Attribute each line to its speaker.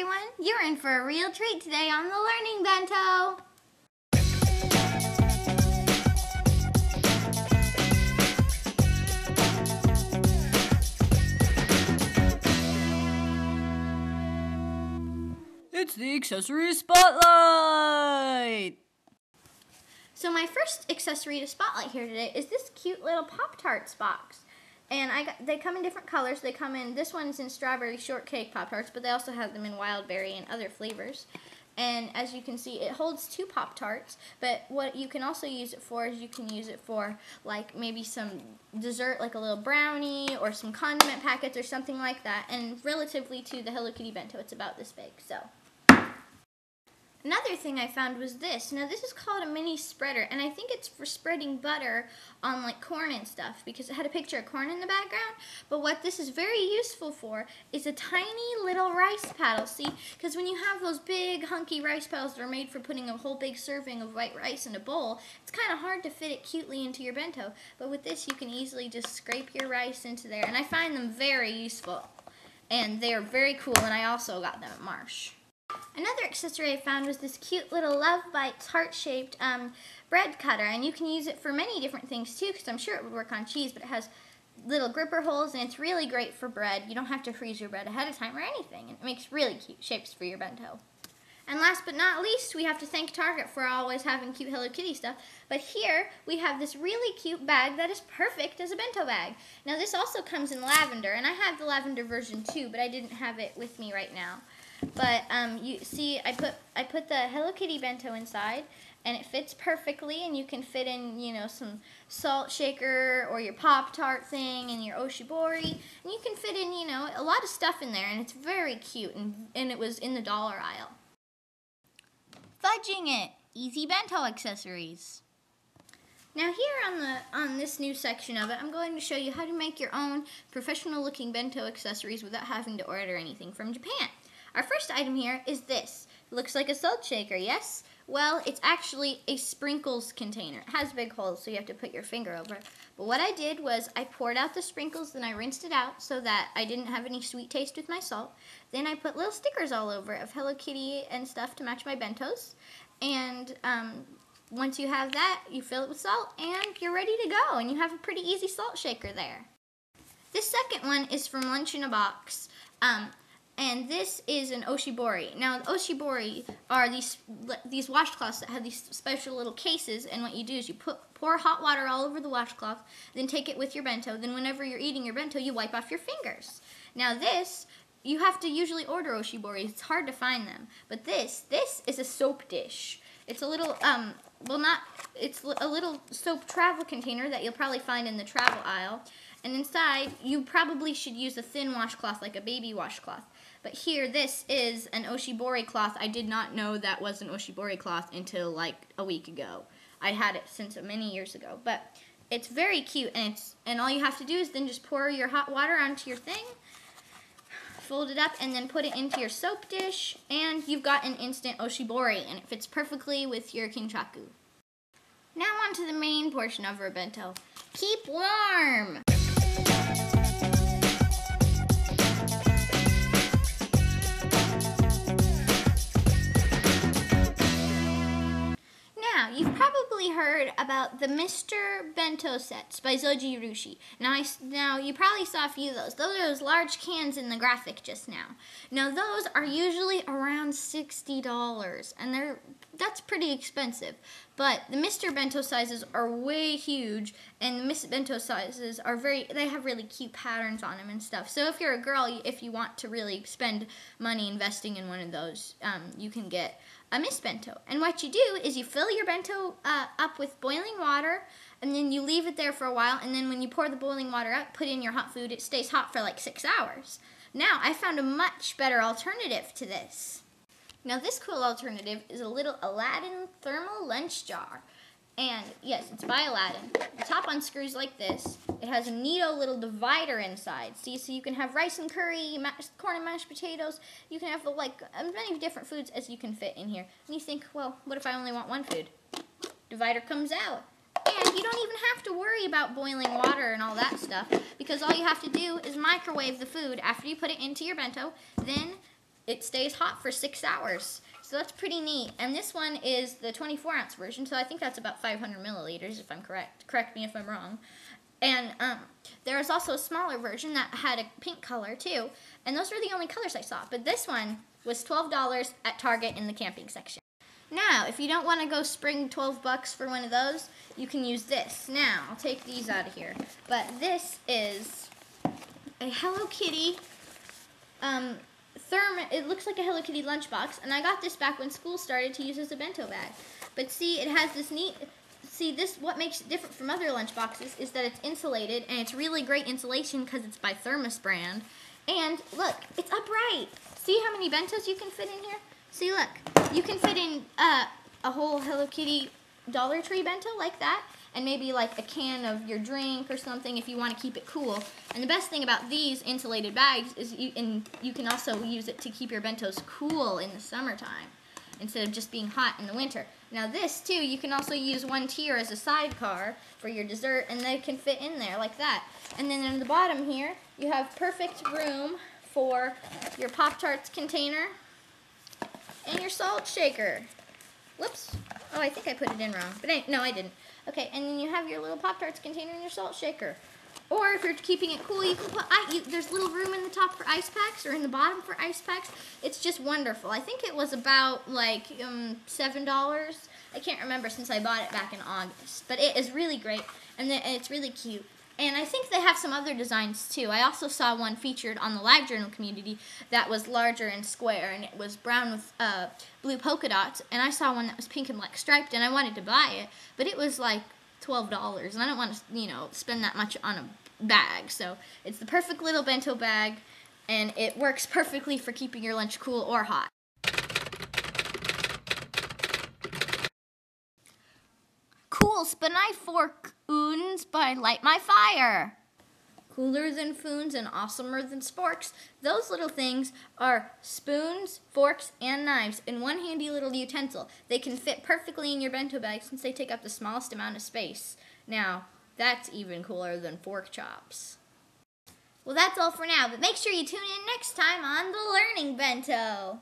Speaker 1: everyone. You're in for a real treat today on the Learning Bento.
Speaker 2: It's the accessory spotlight!
Speaker 1: So my first accessory to spotlight here today is this cute little Pop-Tarts box. And they come in different colors. This one's in strawberry shortcake Pop-Tarts, but they also have them in wild berry and other flavors. And as you can see, it holds 2 Pop-Tarts, but what you can also use it for is you can use it for like maybe some dessert, like a little brownie or some condiment packets or something like that. And relatively to the Hello Kitty bento, it's about this big. So another thing I found was this. Now this is called a mini spreader, and I think it's for spreading butter on like corn and stuff because it had a picture of corn in the background. But what this is very useful for is a tiny little rice paddle. See, because when you have those big hunky rice paddles that are made for putting a whole big serving of white rice in a bowl, it's kind of hard to fit it cutely into your bento. But with this, you can easily just scrape your rice into there, and I find them very useful. And they are very cool, and I also got them at Marsh. Another accessory I found was this cute little Love Bites heart-shaped bread cutter, and you can use it for many different things too, because I'm sure it would work on cheese, but it has little gripper holes, and it's really great for bread. You don't have to freeze your bread ahead of time or anything, and it makes really cute shapes for your bento. And last but not least, we have to thank Target for always having cute Hello Kitty stuff, but here we have this really cute bag that is perfect as a bento bag. Now this also comes in lavender, and I have the lavender version too, but I didn't have it with me right now. But you see, I put the Hello Kitty bento inside, and it fits perfectly, and you can fit in, you know, some salt shaker or your Pop-Tart thing and your oshibori, and you can fit in, you know, a lot of stuff in there, and it's very cute, and it was in the dollar aisle. Fudging it! Easy bento accessories. Now here on this new section of it, I'm going to show you how to make your own professional looking bento accessories without having to order anything from Japan. Our first item here is this. It looks like a salt shaker, yes? Well, it's actually a sprinkles container. It has big holes, so you have to put your finger over it. But what I did was I poured out the sprinkles, then I rinsed it out so that I didn't have any sweet taste with my salt. Then I put little stickers all over it of Hello Kitty and stuff to match my bentos. And once you have that, you fill it with salt, and you're ready to go. And you have a pretty easy salt shaker there. This second one is from Lunch in a Box. And this is an oshibori. Now, oshibori are these washcloths that have these special little cases, and what you do is you pour hot water all over the washcloth, then take it with your bento. Then whenever you're eating your bento, you wipe off your fingers. Now this, you have to usually order oshibori. It's hard to find them. But this is a soap dish. It's a little, it's a little soap travel container that you'll probably find in the travel aisle. And inside, you probably should use a thin washcloth, like a baby washcloth. But here, this is an oshibori cloth. I did not know that was an oshibori cloth until like a week ago. I had it since many years ago. But it's very cute, and all you have to do is then just pour your hot water onto your thing, fold it up, and then put it into your soap dish, and you've got an instant oshibori, and it fits perfectly with your kinchaku. Now on to the main portion of our bento. Keep warm! Now, you've probably heard about the Mr. Bento sets by Zoji Rushi. Now, you probably saw a few of those. Those are those large cans in the graphic just now. Now, those are usually around $60, and that's pretty expensive. But the Mr. Bento sizes are way huge, and the Miss Bento sizes are they have really cute patterns on them and stuff. So if you're a girl, if you want to really spend money investing in one of those, you can get a Miss Bento. And what you do is you fill your bento up with boiling water, and then you leave it there for a while, and then when you pour the boiling water out, put in your hot food, it stays hot for like 6 hours. Now, I found a much better alternative to this. Now, this cool alternative is a little Aladdin thermal lunch jar. And yes, it's by Aladdin. The top unscrews like this. It has a neato little divider inside. See, so you can have rice and curry, corn and mashed potatoes. You can have like as many different foods as you can fit in here. And you think, well, what if I only want one food? Divider comes out. And you don't even have to worry about boiling water and all that stuff, because all you have to do is microwave the food after you put it into your bento, then it stays hot for 6 hours. So that's pretty neat. And this one is the 24-ounce version, so I think that's about 500 milliliters if I'm correct. Correct me if I'm wrong. And there was also a smaller version that had a pink color too. And those were the only colors I saw. But this one was $12 at Target in the camping section. Now, if you don't want to go spring $12 for one of those, you can use this. Now, I'll take these out of here. But this is a Hello Kitty it looks like a Hello Kitty lunchbox, and I got this back when school started to use as a bento bag. But see, it has this neat, what makes it different from other lunchboxes is that it's insulated, and it's really great insulation because it's by Thermos brand. And look, it's upright. See how many bentos you can fit in here? See, look, you can fit in a whole Hello Kitty Dollar Tree bento like that, and maybe like a can of your drink or something if you want to keep it cool. And the best thing about these insulated bags is you can also use it to keep your bentos cool in the summertime instead of just being hot in the winter. Now this too, you can also use one tier as a sidecar for your dessert, and they can fit in there like that. And then in the bottom here, you have perfect room for your Pop-Tarts container and your salt shaker. Whoops. Oh, I think I put it in wrong. But no, I didn't. Okay, and then you have your little Pop-Tarts container and your salt shaker. Or if you're keeping it cool, you can put, there's little room in the top for ice packs or in the bottom for ice packs. It's just wonderful. I think it was about like $7. I can't remember since I bought it back in August. But it is really great, and it's really cute. And I think they have some other designs too. I also saw one featured on the Live Journal community that was larger and square, and it was brown with blue polka dots. And I saw one that was pink and black striped, and I wanted to buy it, but it was like $12, and I don't want to, spend that much on a bag. So it's the perfect little bento bag, and it works perfectly for keeping your lunch cool or hot. Cool Spanai fork oons by Light My Fire. Cooler than foons and awesomer than sporks, those little things are spoons, forks, and knives in one handy little utensil. They can fit perfectly in your bento bag since they take up the smallest amount of space. Now, that's even cooler than fork chops. Well, that's all for now, but make sure you tune in next time on the Learning Bento.